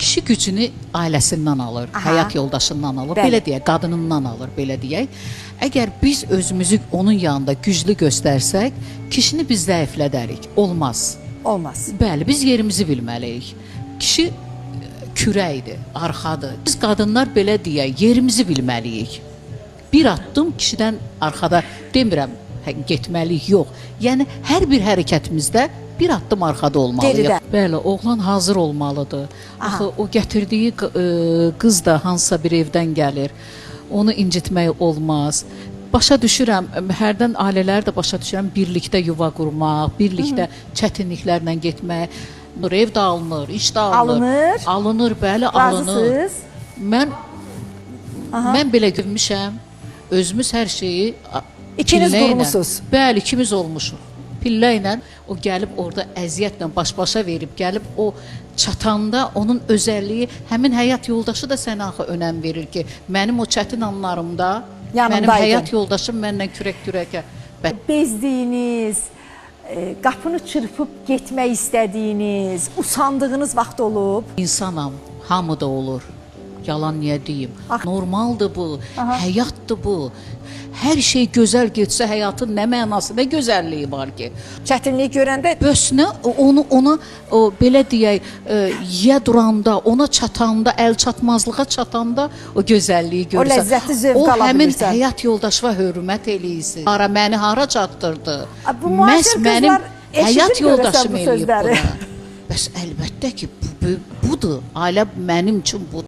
Kişi gücünü ailəsindən alır, həyat yoldaşından alır, belə deyək, qadınından alır, belə deyək. Əgər biz özümüzü onun yanında güclü göstərsək, kişini biz zəiflədərik. Olmaz. Olmaz. Bəli, biz yerimizi bilməliyik. Kişi kürəkdir, arxadır. Biz qadınlar belə deyək, yerimizi bilməliyik. Bir addım kişidən arxada demirəm, getməliyik, yox. Yəni, hər bir hərəkətimizdə bir addım arxada olmalıyıq. Bəli, oğlan hazır olmalıdır. Axı, o gətirdiyi qız da hansısa bir evdən gəlir. Onu incitmək olmaz. Başa düşürəm, hərdən ailələri də başa düşürəm, birlikdə yuva qurmaq, birlikdə çətinliklərlə getmək. Ev də alınır, iş də alınır. Alınır, bəli, alınır. Mən belə görmüşəm, özümüz hər şeyi İkiniz qurmusunuz. Bəli, ikimiz olmuşuq. Pillə ilə o gəlib orada əziyyətlə baş-başa verib, gəlib o çatanda onun özəlliyi, həmin həyat yoldaşı da sənə axı önəm verir ki, mənim o çətin anlarımda, mənim həyat yoldaşım mənlə kürək-kürəkə. Bezdiyiniz, qapını çırpıb getmək istədiyiniz, usandığınız vaxt olub? İnsanam, hamı da olur. Yalan niyə deyim? Normaldır bu, həyatdır bu. Hər şey gözəl getsə həyatın nə mənası, nə gözəlliyi var ki? Çətinlik görəndə? Bəsnə, ona belə deyək, yiyə duranda, ona çatanda, əl çatmazlığa çatanda o gözəlliyi görürsən. O ləzzəti zövq ala bilirsən. O həmin həyat yoldaşına hürmət eləyirsin. Məni hara çatdırdı? Məhz mənim həyat yoldaşım eləyib buna. Bəs əlbəttə ki, budur. Ailə mənim üçün budur.